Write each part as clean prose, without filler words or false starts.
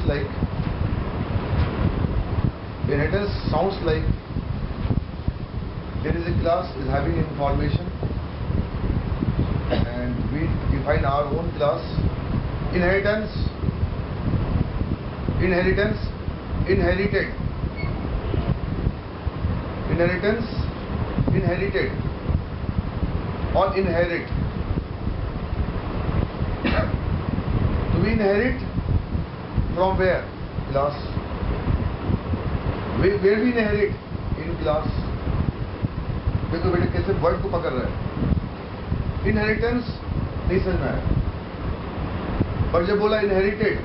like there is a class is having information and we define our own class. Inheritance, inherited, or inherit. Do we inherit from where? Class. Where we inherit? In class. देखो बेटे कैसे word को पकड़ रहा है. Inheritance नहीं समझ में आया, पर जब बोला इनहेरिटेड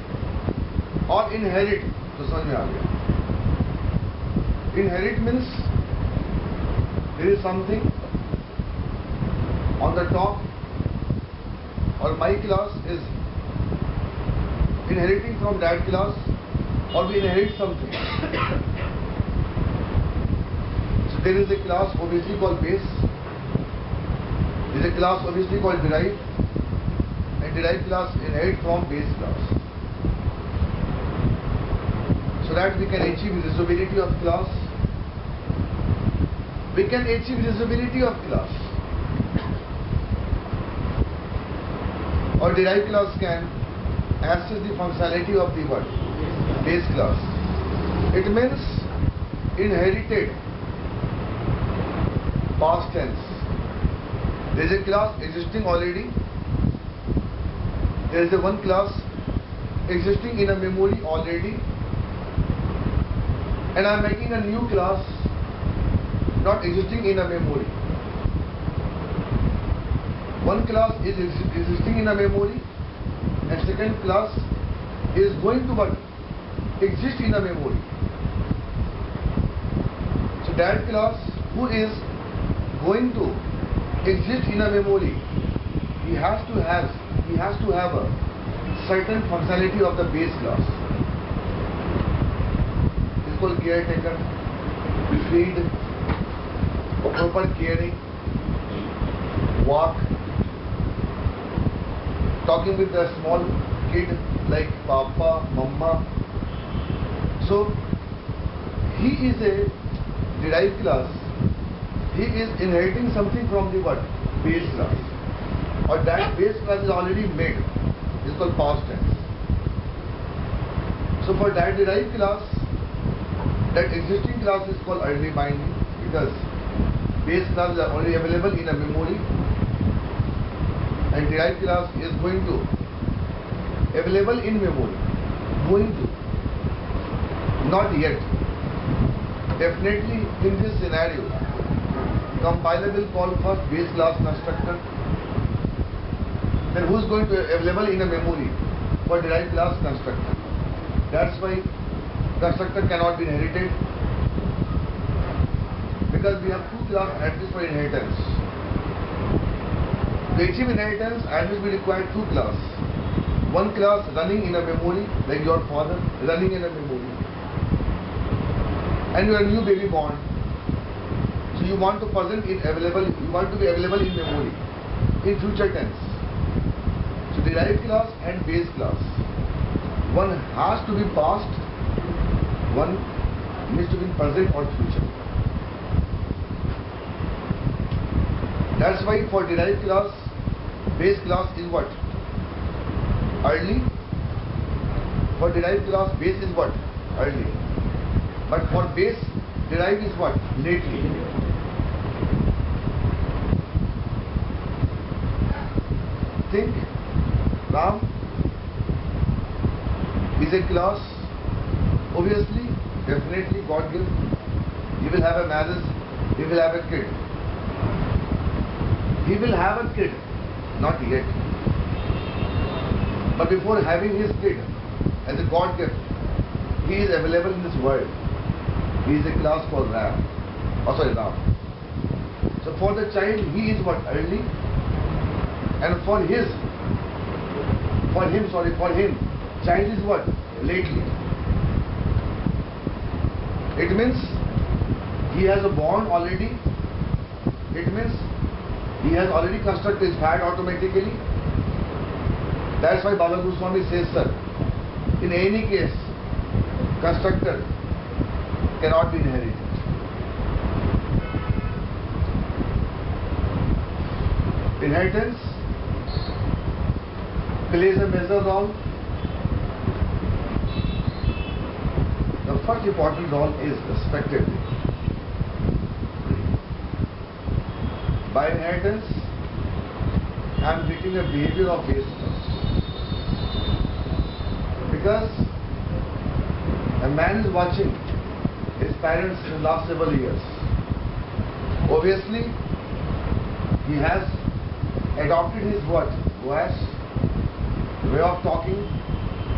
और इनहेरिट तो समझ में आ गया. Inherit means there is something on the top, or my class is inheriting from that class, or we inherit something. So there is a class obviously called base, there is a class obviously called derived, and derived class inherit from base class. So that we can achieve reusability of class, we can achieve reusability of class. Or derived class can access the functionality of the word base class. It means inherited past tense. There is a class existing already. There is a one class existing in a memory already, and I am making a new class not existing in a memory. One class is existing in a memory, and second class is going to exist in a memory. So that class who is going to exist in a memory, he has to have a certain functionality of the base class. This is called caretaker, feed, proper caring, walk, talking with a small kid like Papa, Mama. So he is a derived class. He is inheriting something from the what? Base class. Or that base class is already made. This is called past tense. So for that derived class, that existing class is called early binding, because base classes are only available in a memory, and derived class is going to available in memory. Going to, not yet. Definitely in this scenario, compiler will call first base class constructor. Then who is going to available in a memory for derived class constructor? That's why constructor cannot be inherited, because we have two classes at least for inheritance. To achieve inheritance, at least we require two classes. One class running in a memory, like your father running in a memory, and your new baby born. So you want to be available in memory in future tense. So derived class and base class, one has to be past, one needs to be present or future. That's why for derived class, base class is what? Early. For derived class, base is what? Early. But for base, derived is what? Lately. Think, Ram is a class. Obviously, definitely God gives. He will have a marriage, he will have a kid. He will have a kid, not yet. But before having his kid as a God gift, he is available in this world. He is a class called Ram. Ram. So for the child, he is what? Early. And for him, child is what? Lately. It means he has a born already. It means he has already constructed his fad automatically. That's why Bala Goswami says, sir, in any case, constructor cannot be inherited. Inheritance plays a major role. The first important role is respectively. By inheritance, I am getting a behavior of base class. Because a man is watching his parents in the last several years. Obviously, he has adopted his what? Voice, way of talking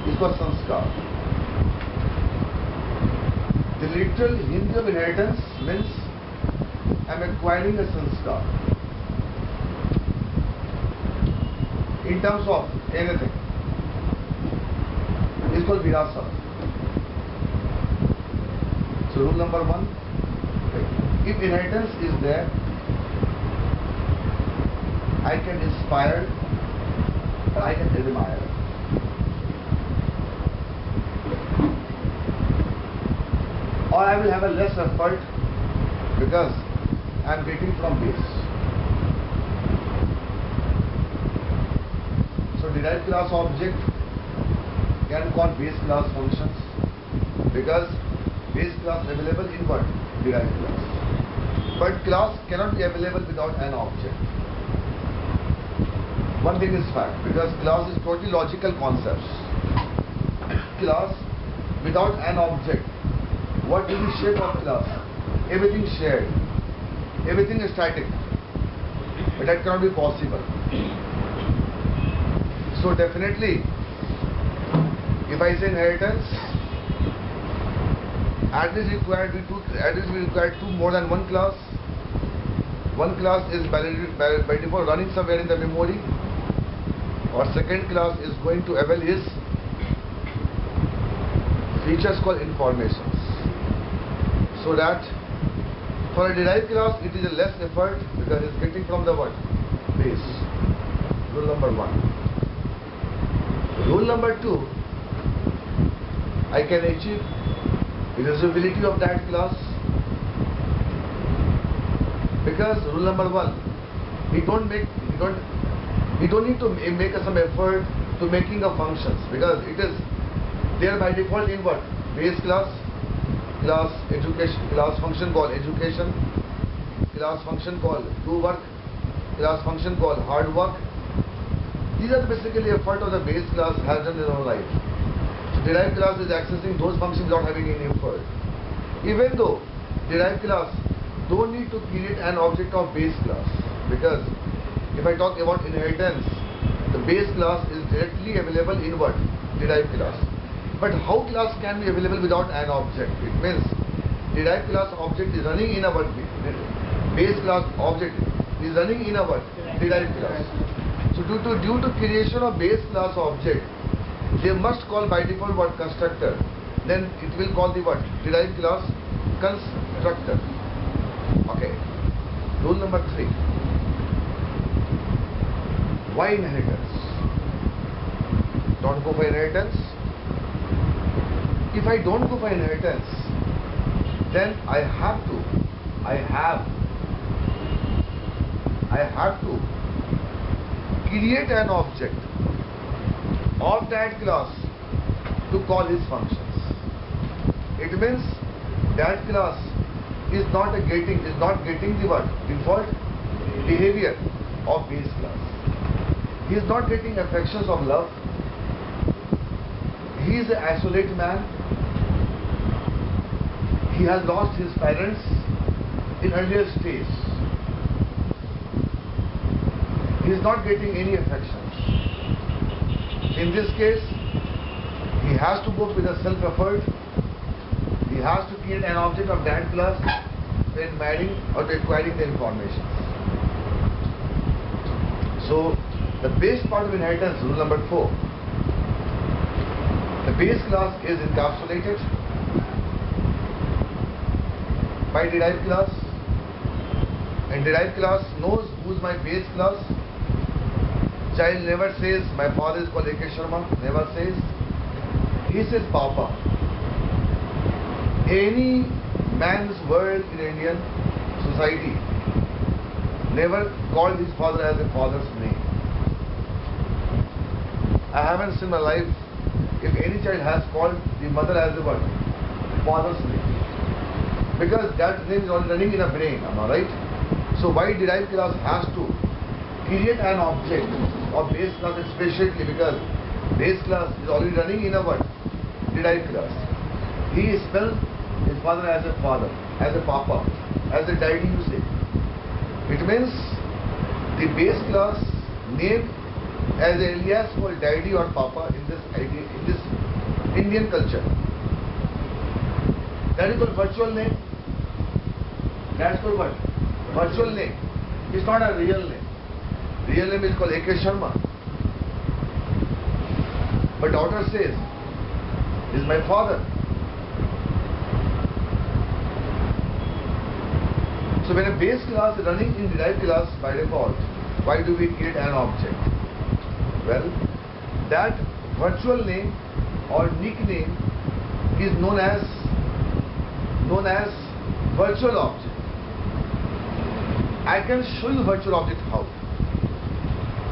is called sanskar. The literal Hindi of inheritance means I am acquiring a sanskar in terms of anything. It's called virasa. So rule number 1, if inheritance is there, I can inspire or I can admire. Or I will have a less effort because I am getting from base. So derived class object can call base class functions because base class available in what? Derived class. But class cannot be available without an object. One thing is fact, because class is totally logical concepts. Class without an object. What is the shape of class? Everything shared. Everything is static. But that cannot be possible. So definitely, if I say inheritance, at least we require two more than one class. One class is by default running somewhere in the memory, or second class is going to avail his features called informations. So that for a derived class it is a less effort because it's getting from the what? Base. Rule number 1. Rule number 2, I can achieve irreducibility of that class because rule number 1, we don't need to make some effort to making of functions because it is there by default in what? Base class, class education, class function called education, class function called do work, class function called hard work. These are basically effort of the base class has done in our life. So derived class is accessing those functions without having any effort. Even though derived class don't need to create an object of base class, because if I talk about inheritance, the base class is directly available in what? Derived class. But how class can be available without an object? It means derived class object is running in a what? Base class object is running in a what? Derived class. So due to creation of base class object, they must call by default what? Constructor. Then it will call the what? Derived class constructor. Okay. Rule number 3. Why inheritance? Don't go for inheritance. If I don't go for inheritance, then I have to create an object of that class to call his functions. It means that class is not getting the what? Default behavior of base class. He is not getting affections of love. He is an isolate man. He has lost his parents in earlier stage. He is not getting any affections. In this case, he has to go with a self-effort. He has to create an object of that class when marrying or acquiring the information. So, the base part of inheritance, rule number 4. The base class is encapsulated by derived class, and derived class knows who is my base class. Child never says my father is called A.K. Sharma, never says. He says Papa. Any man's world in Indian society never called his father as a father's name. I haven't seen in my life if any child has called the mother as the what? Father's name. Because that name is already running in a brain, am I right? So why derived class has to create an object of base class especially because base class is already running in a what? Derived class. He spells his father as a father, as a papa, as a daddy you say. It means the base class name as an alias for daddy or papa in this idea, in this Indian culture. That is called virtual name. That's called what? Virtual name. It's not a real name. Real name is called A.K. Sharma. But daughter says, "This is my father." So when a base class is running in derived class by default, why do we create an object? Well, that virtual name or nickname is known as virtual object. I can show you virtual object how.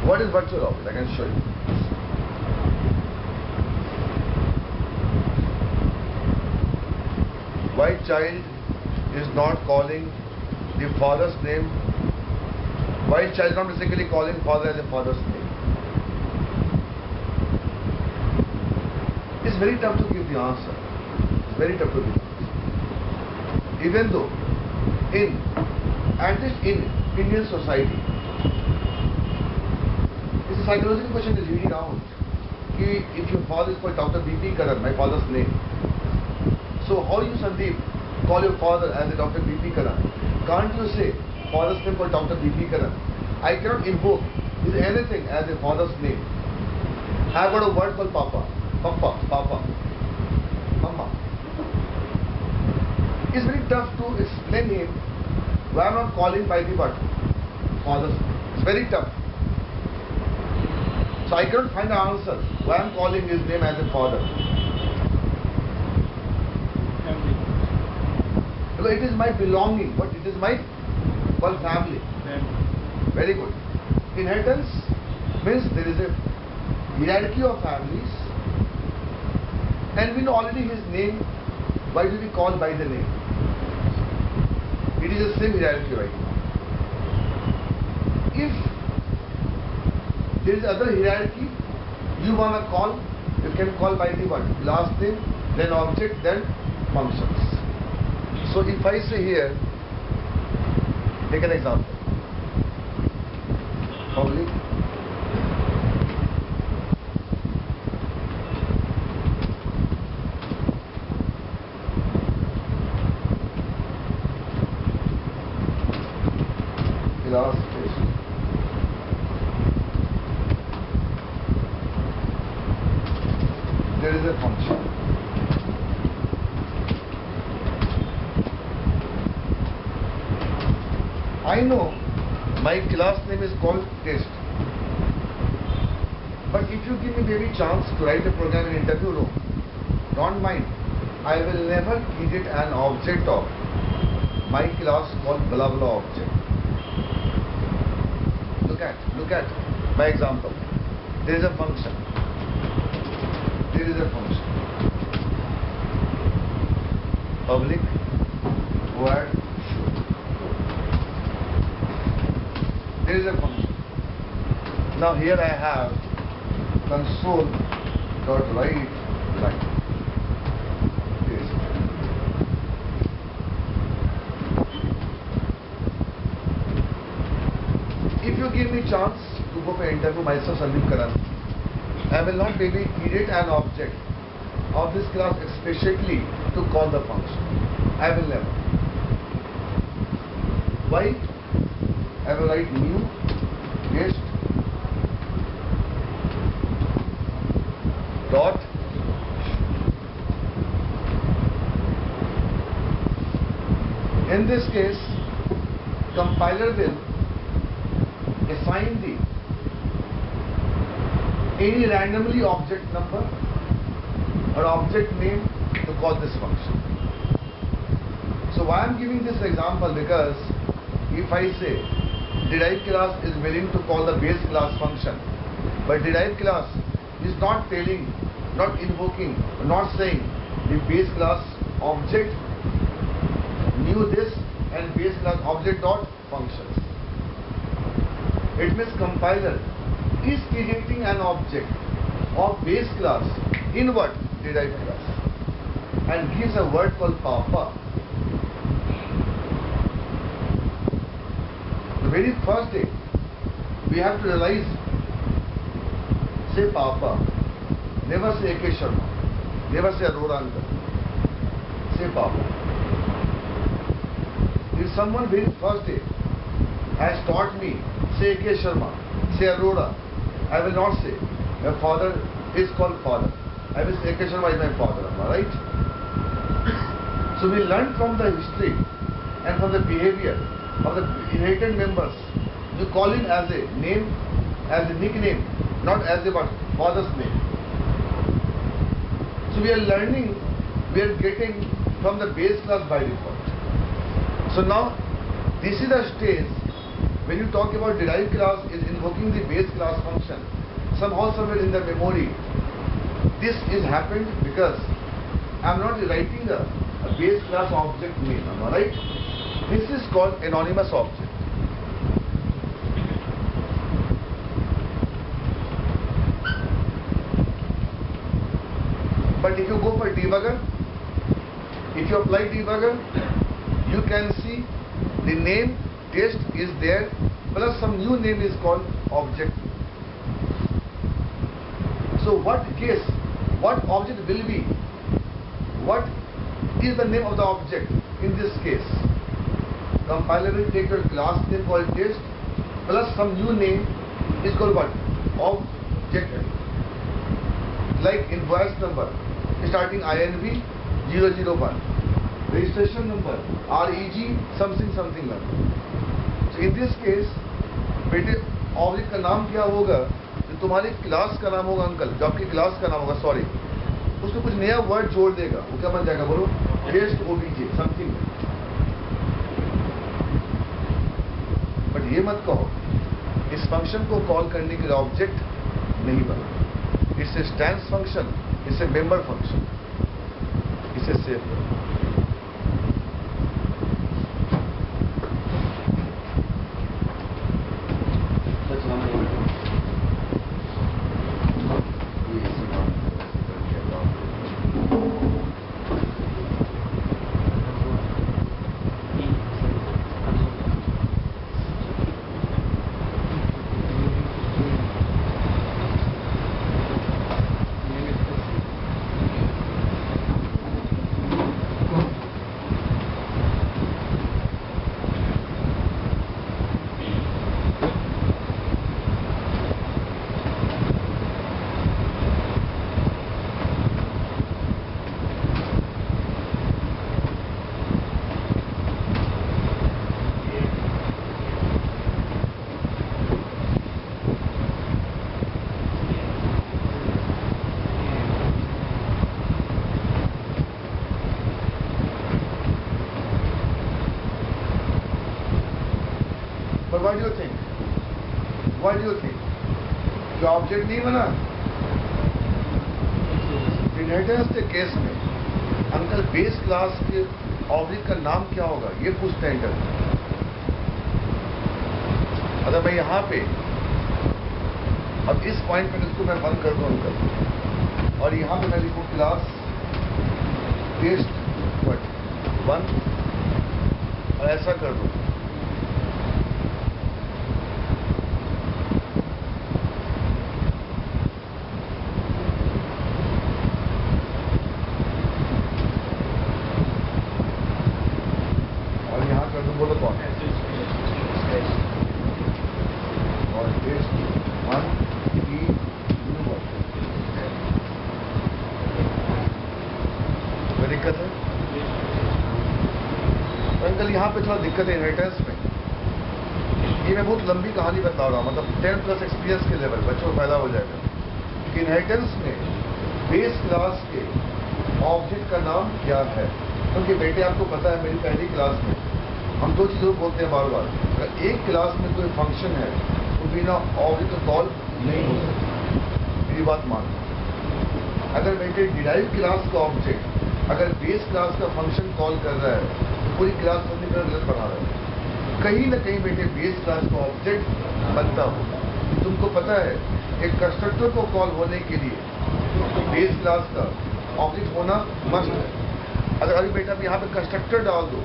What is virtual object? I can show you. Why child is not calling the father's name? Why child is not basically calling father as a father's name? It's very tough to give the answer. It's very tough to give the answer. Even though at least in Indian society, it's a psychological question is reading out. If your father is called Dr. B.P. Karan, my father's name, so how you Sandeep call your father as a Dr. B.P. Karan? Can't you say father's name called Dr. B.P. Karan? I cannot invoke is anything as a father's name. I have got a word called Papa, Papa, Mama. It's very tough to explain him why I'm not calling by the what? Father's name. It's very tough. So I cannot find an answer why I'm calling his name as a father. Because it is my belonging. What it is my called family. Very good. Inheritance means there is a hierarchy of families, and we know already his name. Why do we call by the name? It is the same hierarchy right now. If there is other hierarchy, you want to call, you can call by the what? Last name, then object, then functions. So if I say here, take an example. Public. Last station. There is a function. I know my class name is called test. But if you give me maybe chance to write a program in interview room, don't mind. I will never create an object of my class called blah blah object. Look at my example. There is a function. There is a function. Public void should. There is a function. Now here I have console.write line. If you give me chance to go for interview myself, Sandeep Karan, I will not maybe create an object of this class especially to call the function. I will never. Why? I will write new guest dot in this case compiler will assign the any randomly object number or object name to call this function. So why I'm giving this example? Because if I say derived class is willing to call the base class function, but derived class is not telling, not invoking, not saying the base class object knew this and base class object dot functions. It means compiler is creating an object of base class in what? Derived class, and gives a word called papa. The very first day we have to realize, say papa, never say AK Sharma, never say Arora uncle, say papa. If someone very first day has taught me, say AK Sharma, say Arora, I will not say my father is called father. I will say AK Sharma is my father, am I right? So we learn from the history and from the behavior of the inherited members. You call him as a name, as a nickname, not as a what? Father's name. So we are learning, we are getting from the base class by default. So now, this is the stage when you talk about derived class is invoking the base class function. Somehow, somewhere in the memory, this is happened because I am not writing a base class object name, am I right? This is called anonymous object. But if you go for debugger, if you apply debugger, you can see the name test is there plus some new name is called object. So what case, what object will be, what is the name of the object in this case? Compiler will take your class name called test plus some new name is called what? Object. Like invoice number starting INV 001, registration number REG something something like. So in this case, बेटे object का नाम क्या होगा? जो तुम्हारी class का नाम होगा अंकल, जो आपकी क्लास का नाम होगा, सॉरी, उसमें कुछ नया वर्ड जोड़ देगा, वो क्या बन जाएगा? बोलो, टेस्ट ओबीजे समथिंग। बट ये मत कहो इस फंक्शन को कॉल करने के लिए ऑब्जेक्ट नहीं बना, it's a stands function, it's a member function, इसे सेव करो। But what do you think? What do you think? जो ऑब्जेक्ट नहीं बना, इनहेरिटेंस के केस में अंकल बेस क्लास के ऑब्जेक्ट का नाम क्या होगा ये पूछते हैं इंटरव्यू। अगर मैं यहाँ पे अब इस पॉइंट पे इसको मैं बंद कर दूँ अंकल, और यहाँ पे मैं लिखूँ क्लास टेस्ट 1 और ऐसा कर दूँ, बोलो कौन है? और टेस्ट 1 की कोई दिक्कत है? अंकल यहाँ पे थोड़ा दिक्कत है इनहेरिटेंस में। ये मैं बहुत लंबी कहानी बता रहा हूँ, मतलब 10+ एक्सपीरियंस के लेवल बच्चों को फायदा हो जाएगा। इनहेरिटेंस में बेस क्लास के ऑब्जेक्ट का नाम क्या है। क्योंकि बेटे आपको पता है मेरी पहली क्लास में हम दो चीज़ों को बोलते हैं बार बार, अगर एक क्लास में कोई फंक्शन है तो बिना ऑब्जेक्ट का कॉल नहीं हो सकता। मेरी बात मान, अगर बेटे डिराइव क्लास का ऑब्जेक्ट अगर बेस क्लास का फंक्शन कॉल कर रहा है तो पूरी क्लास समझने का गलत बना रहा है। कहीं ना कहीं बेटे बेस क्लास का ऑब्जेक्ट बनता होगा। तुमको पता है एक कंस्ट्रक्टर को कॉल होने के लिए बेस क्लास का ऑब्जेक्ट होना मस्ट है। अगर अभी बेटा अब यहाँ पे कंस्ट्रक्टर डाल दो,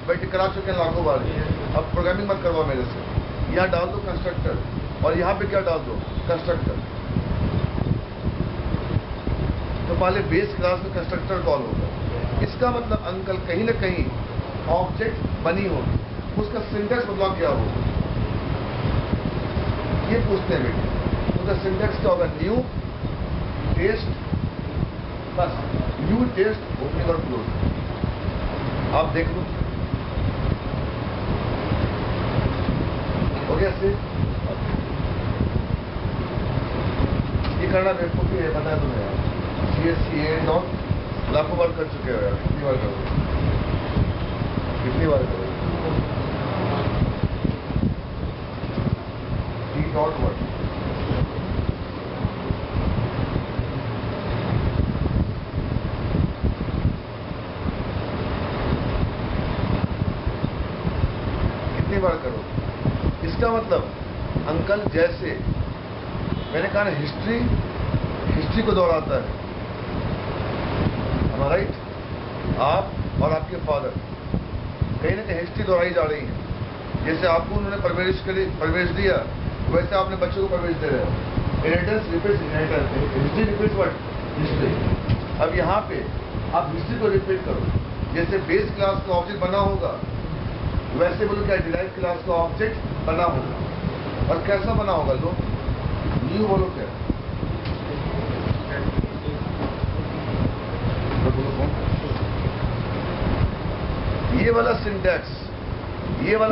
बेटे करा चुके हैं लाखों बार, अब प्रोग्रामिंग मत करवा मेरे से, यहाँ डाल दो कंस्ट्रक्टर और यहाँ पे क्या डाल दो कंस्ट्रक्टर, तो पहले बेस क्लास में कंस्ट्रक्टर कॉल होगा। इसका मतलब अंकल कहीं ना कहीं ऑब्जेक्ट बनी होगी, उसका सिंटैक्स बदलाव क्या होगा ये पूछते हैं बेटे। उसका सिंटैक्स क्या होगा, न्यू टेस्ट, बस न्यू टेस्ट ओपनिंग और क्लोज। आप देख लो हो गया से ये करना बेवकूफी है, पता है तुम्हें यार। CSCA डॉट लाखों बार कर चुके हो यार, कितनी बार करो, कितनी बार करो D.1 कितनी बार करो। इसका मतलब अंकल जैसे मैंने कहा ना हिस्ट्री को दोहराता है, राइट। आप और आपके फादर कहीं ना कहीं हिस्ट्री दोहराई जा रही है। जैसे आपको उन्होंने परवरिश दिया वैसे आपने बच्चों को परवरिश दे रहे हो। Inheritance repeats inheritance, history repeats what history. अब यहाँ पे आप हिस्ट्री को रिपीट करो। जैसे बेस क्लास का ऑब्जेक्ट बना होगा वैसे बोलो क्या डिराइव क्लास का ऑब्जेक्ट बना होगा। और कैसा बना होगा लो, न्यू बोलो क्या, ये वाला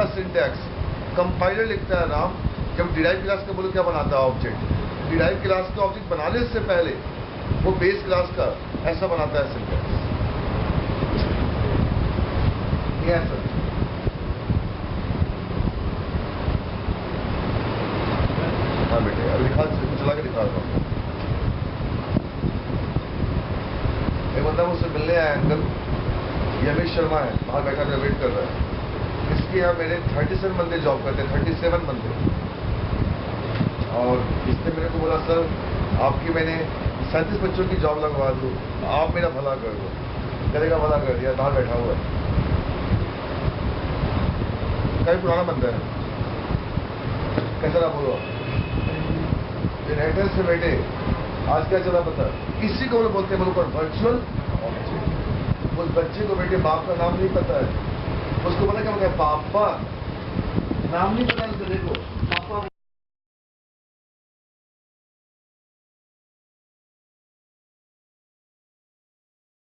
सिंटैक्स कंपाइलर लिखता है राम, जब डिराइव क्लास का बोलो क्या बनाता है ऑब्जेक्ट। डिराइव क्लास का ऑब्जेक्ट बनाने से पहले वो बेस क्लास का ऐसा बनाता है सिंटैक्स। ये सर हाँ बेटे अभी चला के दिखा रहा हूँ। एक बंदा मुझसे मिलने आया, अंकल ये अमित शर्मा है, बाहर बैठा कर वेट कर रहा है। इसके यहाँ मेरे 37 बंदे जॉब करते हैं, 37 बंदे। और इसने मेरे को बोला सर आपकी मैंने 37 बच्चों की जॉब लगवा दूँ, आप मेरा भला कर दो। करेगा भला कर दिया, बाहर बैठा हुआ है, कई पुराना बंदा है। कैसा ना बोलो इनहेरिटेंस से बेटे आज क्या चला पता, इसी को बोलते हैं बोलो वर्चुअल ऑब्जेक्ट। उस बच्चे को बेटे बाप का नाम नहीं पता है, उसको बोला क्या पापा, नाम नहीं पता, देखो